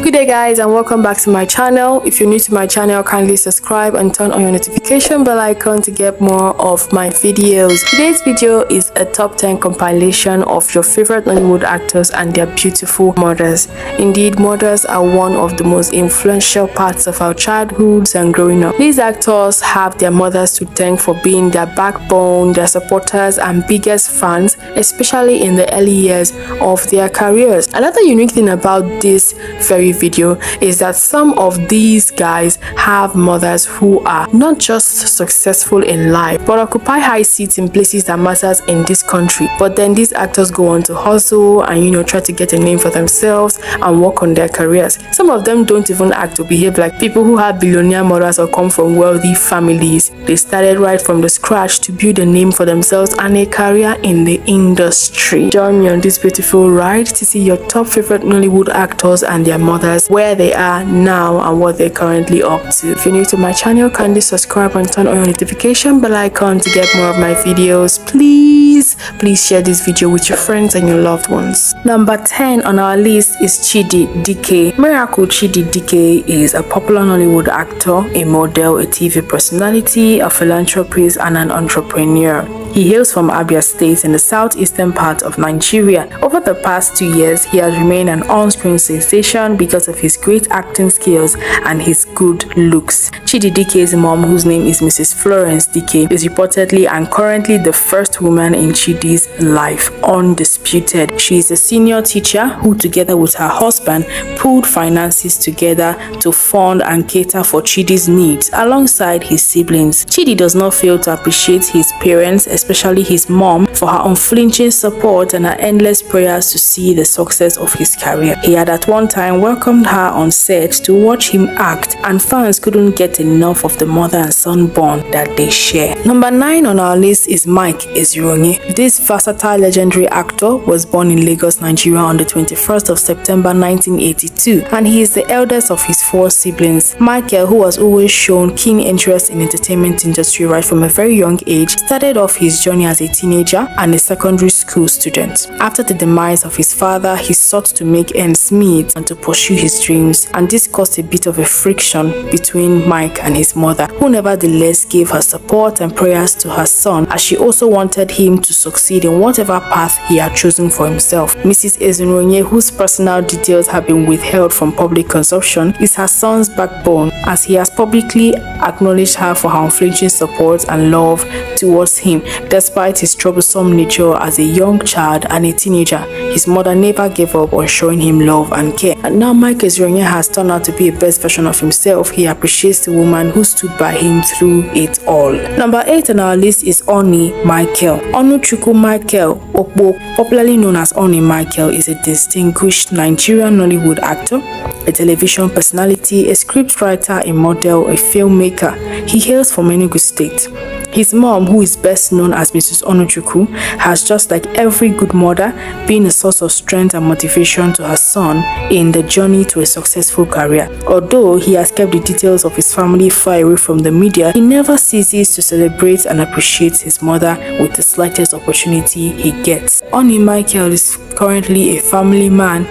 Good day guys, and welcome back to my channel. If you're new to my channel, kindly subscribe and turn on your notification bell icon to get more of my videos. Today's video is a top 10 compilation of your favorite Nollywood actors and their beautiful mothers. Indeed, mothers are one of the most influential parts of our childhoods and growing up. These actors have their mothers to thank for being their backbone, their supporters and biggest fans, especially in the early years of their careers. Another unique thing about this very video is that some of these guys have mothers who are not just successful in life but occupy high seats in places that matters in this country. But then these actors go on to hustle and try to get a name for themselves and work on their careers. Some of them don't even act or behave like people who have billionaire mothers or come from wealthy families. They started right from the scratch to build a name for themselves and a career in the industry. Join me on this beautiful ride to see your top favorite Nollywood actors and their mothers, where they are now and what they're currently up to. If you're new to my channel, kindly subscribe and turn on your notification bell icon to get more of my videos. Please share this video with your friends and your loved ones. Number 10 on our list is Chidi Dike. Miracle Chidi Dike is a popular Nollywood actor, a model, a TV personality, a philanthropist and an entrepreneur. He hails from Abia State in the southeastern part of Nigeria. Over the past 2 years, he has remained an on-screen sensation because of his great acting skills and his good looks. Chidi Dike's mom, whose name is Mrs. Florence Dike, is reportedly and currently the first woman in Chidi's life, undisputed. She is a senior teacher who, together with her husband, pulled finances together to fund and cater for Chidi's needs alongside his siblings. Chidi does not fail to appreciate his parents, especially his mom, for her unflinching support and her endless prayers to see the success of his career. He had at one time welcomed her on set to watch him act, and fans couldn't get enough of the mother and son bond that they share. Number 9 on our list is Mike Ezuronye. This versatile legendary actor was born in Lagos, Nigeria on the 21st of September 1982, and he is the eldest of his 4 siblings. Michael, who has always shown keen interest in entertainment industry right from a very young age, started off his journey as a teenager and a secondary school student. After the demise of his father, he sought to make ends meet and to pursue his dreams, and this caused a bit of a friction between Mike and his mother, who nevertheless gave her support and prayers to her son, as she also wanted him to succeed in whatever path he had chosen for himself. Mrs. Ezuronye, whose personal details have been withheld from public consumption, is her son's backbone, as he has publicly acknowledged her for her unflinching support and love towards him. Despite his troublesome nature as a young child and a teenager, his mother never gave up on showing him love and care. And now Mike Ezuronye has turned out to be a best version of himself. He appreciates the woman who stood by him through it all. Number 8 on our list is Oni Michael. Onuchukwu Michael Okpo, popularly known as Oni Michael, is a distinguished Nigerian Nollywood actor, a television personality, a scriptwriter, a model, a filmmaker. He hails from Enugu State. His mom, who is best known as Mrs. Onuchukwu, has, just like every good mother, been a source of strength and motivation to her son in the journey to a successful career. Although he has kept the details of his family far away from the media, he never ceases to celebrate and appreciate his mother with the slightest opportunity he gets. Oni Michael is currently a family man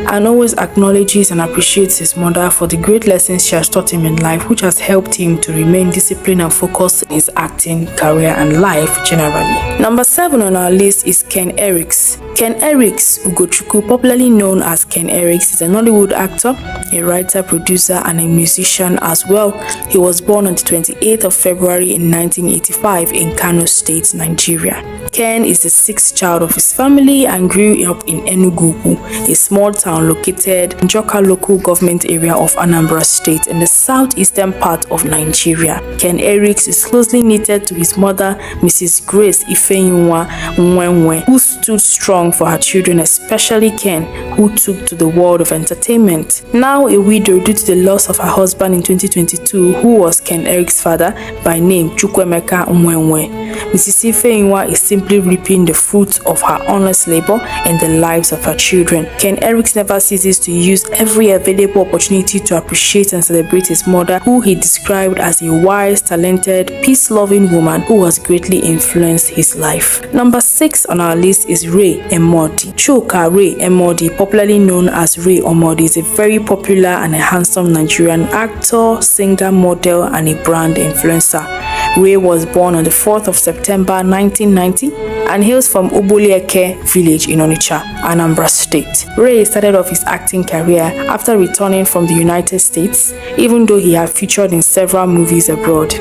and always acknowledges and appreciates his mother for the great lessons she has taught him in life, which has helped him to remain disciplined and focused in his acting career and life generally. Number 7 on our list is Ken Eriks. Ken Eriks Ugochukwu, popularly known as Ken Eriks, is a Nollywood actor, a writer, producer and a musician as well. He was born on the 28th of February in 1985 in Kano State, Nigeria. Ken is the 6th child of his family and grew up in Enugu, a small town located in Joka local government area of Anambra State in the southeastern part of Nigeria. Ken Eriks is closely knitted to his mother, Mrs. Grace Ifeyinwa Nwenwe, who stood strong for her children, especially Ken, who took to the world of entertainment. Now a widow due to the loss of her husband in 2022, who was Ken Eriks' father by name Chukwemeka Nwenwe, Mrs. Ifeyinwa is simply comfortably reaping the fruits of her honest labor in the lives of her children. Ken Eriks never ceases to use every available opportunity to appreciate and celebrate his mother, who he described as a wise, talented, peace-loving woman who has greatly influenced his life. Number 6 on our list is Ray Emodi. Chuka Ray Emodi, popularly known as Ray Omodi, is a very popular and a handsome Nigerian actor, singer, model, and a brand influencer. Ray was born on the 4th of September 1990 and hails from Ubolieke village in Onitsha, Anambra State. Ray started off his acting career after returning from the United States, even though he had featured in several movies abroad.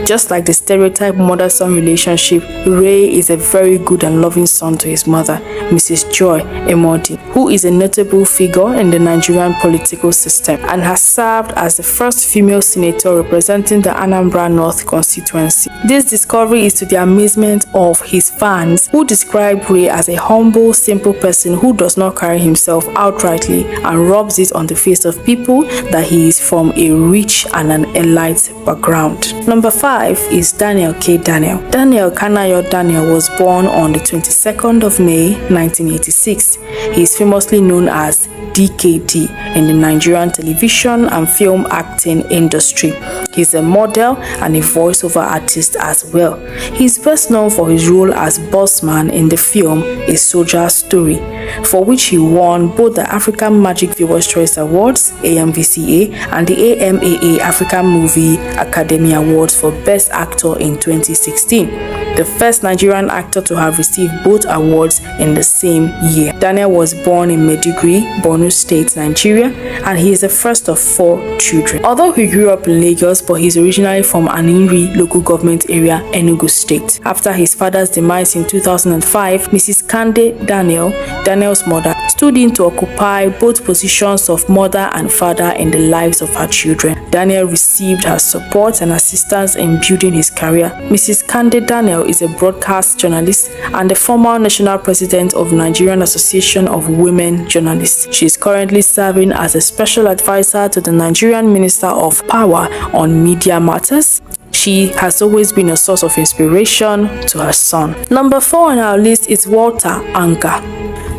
Just like the stereotype mother-son relationship, Ray is a very good and loving son to his mother, Mrs. Joy Emodi, who is a notable figure in the Nigerian political system and has served as the first female senator representing the Anambra North constituency. This discovery is to the amazement of his fans, who describe Ray as a humble, simple person who does not carry himself outrightly and rubs it on the face of people that he is from a rich and an elite background. Number 5 is Daniel K. Daniel. Daniel Kanayo Daniel was born on the 22nd of May 1986. He is famously known as DKD in the Nigerian television and film acting industry. He's a model and a voiceover artist as well. He's best known for his role as Bossman in the film A Soldier's Story, for which he won both the African Magic Viewers' Choice Awards (AMVCA) and the AMAA African Movie Academy Awards for Best Actor in 2016, the first Nigerian actor to have received both awards in the same year. Daniel was born in Maiduguri, Borno State, Nigeria, and he is the first of 4 children. Although he grew up in Lagos, but he's originally from Aninri local government area, Enugu State. After his father's demise in 2005, Mrs. Kande Daniel, Daniel's mother, stood in to occupy both positions of mother and father in the lives of her children. Daniel received her support and assistance in building his career. Mrs. Kande Daniel is a broadcast journalist and the former national president of Nigerian Association of Women Journalists. She is currently serving as a special advisor to the Nigerian Minister of Power on Media Matters. She has always been a source of inspiration to her son. Number 4 on our list is Walter Anga.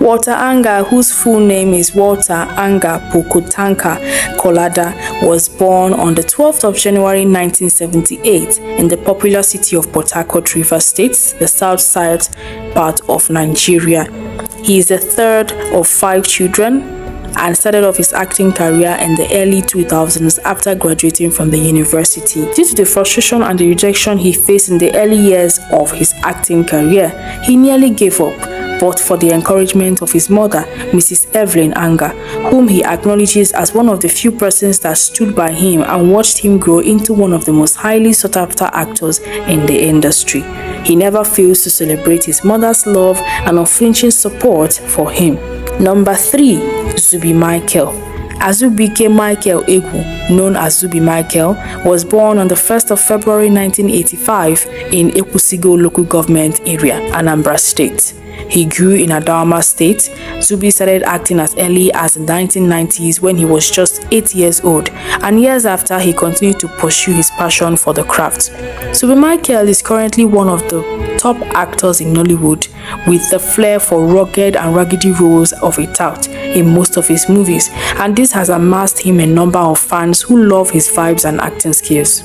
Walter Anga, whose full name is Walter Anga Pokotanka Kolada, was born on the 12th of January 1978 in the popular city of Port Harcourt, Rivers State, the south part of Nigeria. He is the third of 5 children and started off his acting career in the early 2000s after graduating from the university. Due to the frustration and the rejection he faced in the early years of his acting career, he nearly gave up, but for the encouragement of his mother, Mrs. Evelyn Anga, whom he acknowledges as one of the few persons that stood by him and watched him grow into one of the most highly sought-after actors in the industry. He never fails to celebrate his mother's love and unflinching support for him. Number 3, Zubi Michael. Azubike Michael Egwu, known as Zubi Michael, was born on the 1st of February 1985 in Ekwusigo local government area, Anambra State. He grew in Adama State. Zubi started acting as early as the 1990s when he was just 8 years old, and years after he continued to pursue his passion for the craft. Zubi Michael is currently one of the top actors in Nollywood, with the flair for rugged and raggedy roles of a tout in most of his movies, and this has amassed him a number of fans who love his vibes and acting skills.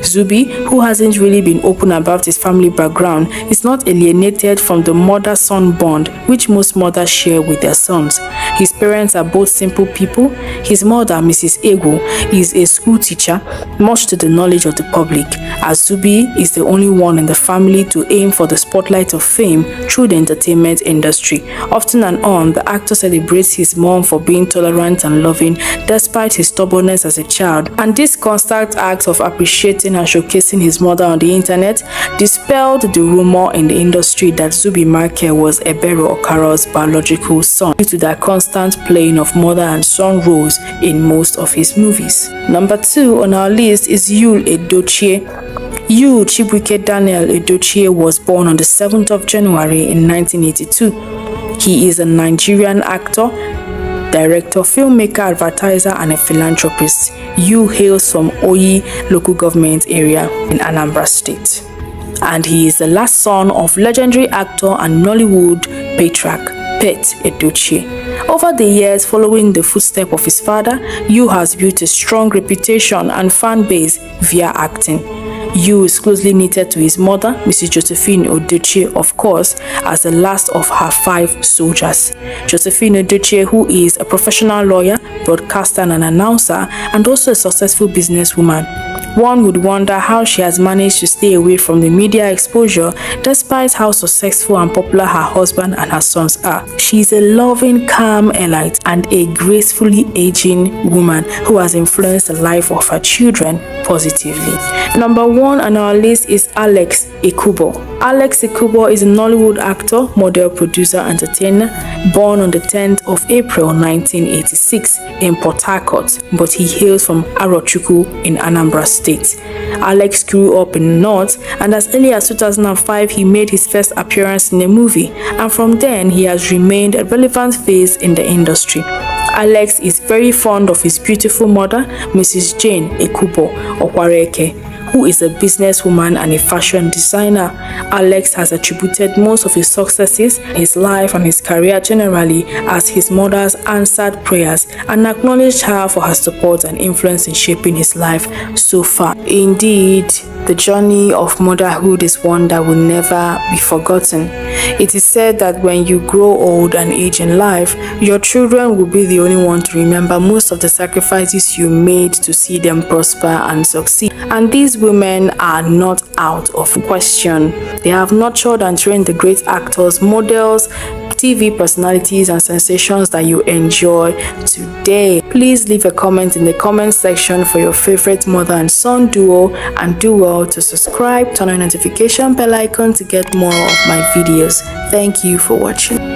Zubi, who hasn't really been open about his family background, is not alienated from the mother-son bond which most mothers share with their sons. His parents are both simple people. His mother, Mrs. Ego, is a school teacher, much to the knowledge of the public, as Zubi is the only one in the family to aim for the spotlight of fame through the entertainment industry. Often and on, the actor celebrates his mom for being tolerant and loving despite his stubbornness as a child, and this constant act of appreciating and showcasing his mother on the internet dispelled the rumor in the industry that Zubi Michael was Ebere Okara's biological son due to their constant playing of mother and son roles in most of his movies. Number 2 on our list is Yul Edochie. Yul Chibuike Daniel Edochie was born on the 7th of January in 1982. He is a Nigerian actor, director, filmmaker, advertiser, and a philanthropist. Yu hails from Oyi local government area in Anambra State. and he is the last son of legendary actor and Nollywood patriarch Pete Edochie. Over the years, following the footsteps of his father, Yu has built a strong reputation and fan base via acting. Yu is closely knitted to his mother, Mrs. Josephine Odochie, of course, as the last of her 5 soldiers. Josephine Odochie, who is a professional lawyer, broadcaster and an announcer, and also a successful businesswoman. One would wonder how she has managed to stay away from the media exposure despite how successful and popular her husband and her sons are. She is a loving, calm elite and a gracefully aging woman who has influenced the life of her children positively. Number 1 on our list is Alex Ekubo. Alex Ekubo is a Nollywood actor, model, producer, entertainer, born on the 10th of April 1986 in Port Harcourt, but he hails from Arochukwu in Anambra State. Alex grew up in the north, and as early as 2005 he made his first appearance in a movie, and from then he has remained a relevant face in the industry. Alex is very fond of his beautiful mother, Mrs. Jane Ekubo Okwareke, who is a businesswoman and a fashion designer. Alex has attributed most of his successes, his life and his career generally as his mother's answered prayers, and acknowledged her for her support and influence in shaping his life so far. Indeed, the journey of motherhood is one that will never be forgotten. It is said that when you grow old and age in life, your children will be the only one to remember most of the sacrifices you made to see them prosper and succeed. And these women are not out of question. They have nurtured and trained the great actors, models, TV personalities and sensations that you enjoy today. Please leave a comment in the comment section for your favorite mother and son duo, and do well to subscribe, turn on notification bell icon to get more of my videos. Thank you for watching.